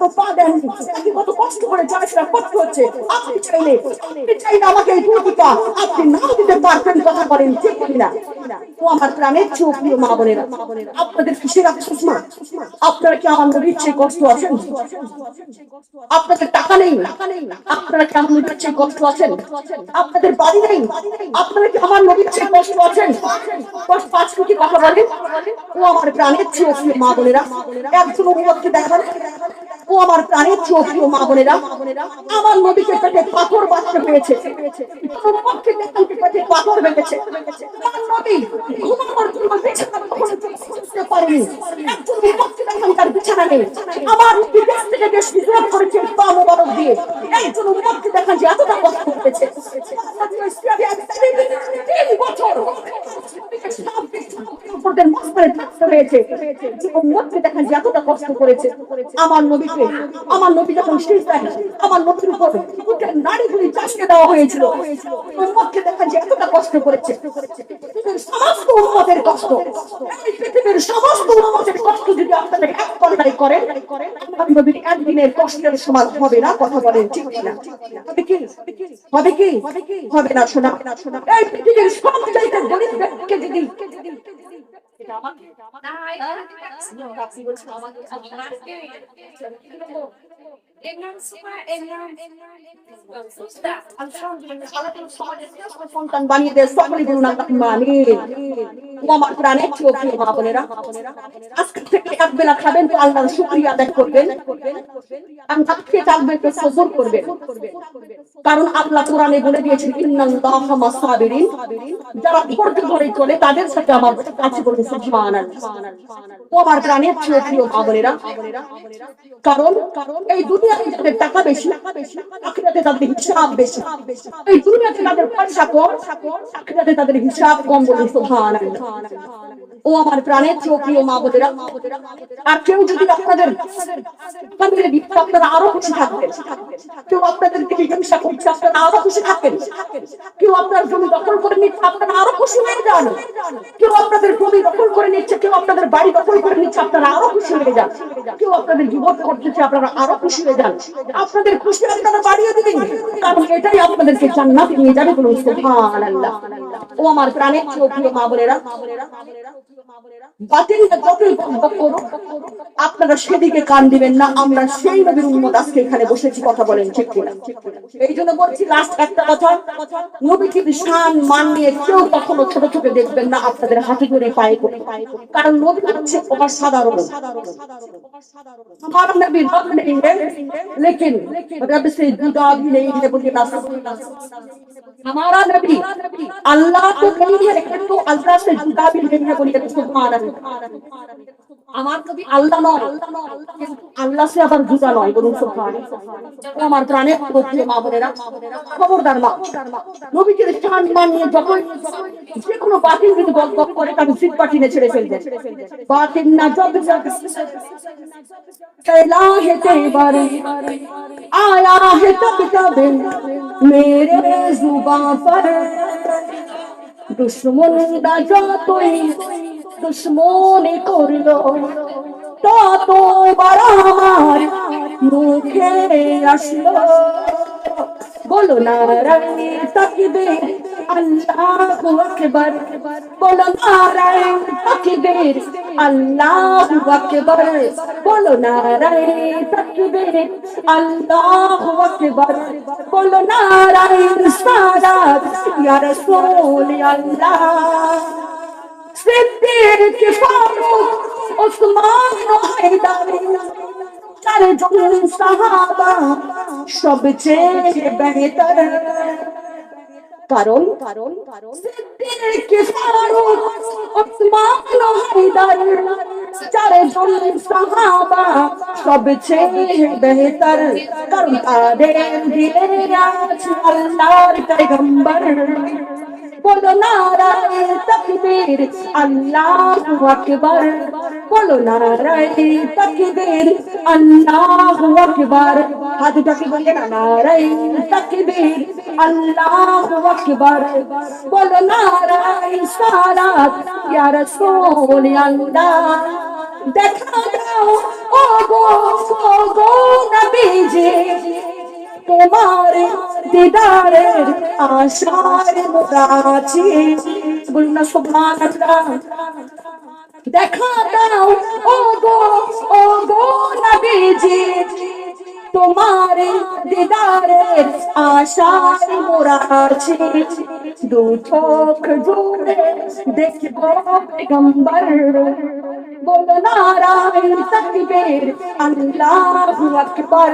তো পা দেননি, আপনি কত কষ্ট করে চলাফেরা করতে হচ্ছে। আপনি চাইলে আমাকে এই দুইটি পা আপনি নাও দিতে পারতেন। কথা বলেন ঠিক কিনা? ও আমার প্রাণের প্রিয় মা বোনেরা, আপনাদের কিসের আফসোস না? আপনারা কি আমার নবীর চেয়ে কষ্ট আছেন? আপনাদের টাকা নেই, আপনারা কি আমার নবীর চেয়ে কষ্ট আছেন? আপনাদের বাড়ি নেই, আপনারা কি আমার নবীর চেয়ে কষ্ট আছেন? কষ্ট পাঁচ কোটি কথা বলেন। ও আমার প্রাণের প্রিয় মা বোনেরা, একজন উম্মতকে দেখান। ও আমার প্রাণের প্রিয় মা বোনেরা, আমার নবীকে পেটে পাথর বাঁচতে হয়েছে, উম্মতকে দেখান পেটে পাথর বেঁধেছে। আমার নবী ঘুমানোর জন্য বিছানা কখনো বুঝতে পারেনি, একজন উম্মতকে দেখান তার বিছানা নেই। আমার বিদেশ থেকে দেশ হিজরত করেছে পা মোবারক দিয়ে, একজন উম্মতকে দেখান যে এতটা কষ্ট করেছে। 3 বছর আমার নবী যখন সিজদায় আমার নবীর উপর নারীগুলি চাষকে দেওয়া হয়েছিল, উম্মতকে দেখেন যে এতটা কষ্ট করেছে। পৃথিবীর সমস্ত উম্মতের কষ্ট, এই পৃথিবীর সমস্ত উম্মতের কষ্ট যদি আপনাদের এক পর্যায়ে করেন, আমার নবীর একদিনের কষ্টের সমান হবে না। কথা বলেন ঠিক কিনা? হবে কি? হবে কি? হবে না। শোনা, এই পৃথিবীর সবচাইতে গরিব ব্যক্তিকে যদি সন্তান বানিয়ে দেয়, সকলে বলুন আমিন। আমার প্রাণের প্রিয় মা বোনেরা, আজকে থেকে এক বেলা খাবেন তো আল্লাহর শুকরিয়া আদায় করবেন, আর আজকে থাকবেন তো সবর করবেন। কারণ আল্লাহ কোরআনে বলে দিয়েছেন ইন্নাল্লাহা মাস সাবিরিন, যারা ধৈর্য ধরে চলে তাদের সাথে আমার কাছে বলুন সুবহানাল্লাহ। ও আমার প্রাণের প্রিয় মা বোনেরা, কারণ এই দুনিয়াতে যাদের টাকা বেশি, আখিরাতে তাদের হিসাব বেশি। এই দুনিয়াতে তাদের পয়সা কম, আখিরাতে তাদের হিসাব কম। বলুন সুবহানাল্লাহ। ও আমার প্রাণের প্রিয় মা বোনেরা, আর কেউ যদি আপনাদের আপনারা আরো খুশি থাকবেন, কেউ আপনাদের দিকে হিংসা করছে আপনারা আরো খুশি থাকবেন, কেউ আপনার জমি দখল করে নিচ্ছে আপনারা আরো খুশি হয়ে যান, কেউ আপনাদের জমি দখল করে নিচ্ছে, কেউ আপনাদের বাড়ি দখল করে নিচ্ছে আপনারা আরো খুশি হয়ে যান, কেউ আপনাদের বিপদ করতেছে আপনারা আরো খুশি হয়ে যান। আপনাদের খুশি আপনারা বাড়িয়ে দিবেন, কারণ এটাই আপনাদেরকে জান্নাতে নিয়ে যাবে। বলুন সুবহানাল্লাহ। ও আমার প্রাণের প্রিয় মা বোনেরা, বাতিলরা যতই বকবক করুক আপনারা সেদিকে কান দিবেন না। আমরা সেই নবীর উম্মত আজকে এখানে বসেছি। কথা বলেন ঠিক কিনা? এই জন্য বলছি লাস্ট একটা কথা, নবীর শান মান নিয়ে কেউ কখনো ছোট ছোট দেখবেন না আপনাদের হাতে করে পায়ে করে, কারণ নবী হচ্ছে অসাধারণ। हमारा नबी रब नहीं है, लेकिन रब से जुदा भी नहीं है। बोलिए हमारा नबी अल्लाह तो नहीं है, लेकिन तो अल्लाह से जुदा भी नहीं है। बोलिए सुभान अल्लाह। আমার কবি আল্লাহ নয়, আল্লাহ সে আবার জুতা নয়। বলুন সুবহানাল্লাহ। আমার প্রাণের প্রিয় মা বোনেরা, খবরদার মা, নবীকে শান মান নিয়ে যখন যে কোনো বাতিল যদি বকবক করে তাকে সিট পাঠিয়ে ছেড়ে ফেলবেন। বাতিল না জব कैला है तेवर आया है तब तब मेरे जुबां पर दुश्मन दा যতই দুশ্মনী করলো তত বার আমার মুখে আসলো। বলো নারায়ে তাকবীর আল্লাহু আকবার, বলো নারায়ে তাকবীর আল্লাহু আকবার, বলো নারায়ে তাকবীর আল্লাহু আকবার, বলো নারায়ে সালাত ইয়া রাসূল আল্লাহ। सिद्दीक फारूक उस्मान हैदर चारজন সাহাবা সবচেয়ে বেহতর, কারণ সিদ্দীক ফারুক উসমান হায়দার চারজন সাহাবা সবচেয়ে বেহতর, কারণ তাদের দিলে আছে আল্লাহর পয়গম্বর। बोलो नाराये तकबीर अल्लाहु अकबर, बोलो नाराये तकबीर अल्लाहु अकबर। हाथ उठा के बोलिए ना, नाराये तकबीर अल्लाहु अकबर, बोलो नाराये सालात या रसूल अल्लाह। देखा दाओ ओ गो नबीजी তোমারে দিদারের আশায় মোরাছি। বলুন না সুবহানাল্লাহ। দেখা দাও ও গো নবীজি তোমারে দিদারের আশায় মোরাছি। দু চোখ জুড়ে দেখব পয়গম্বর, বলো নারায়ে তাকবীর আল্লাহু আকবার।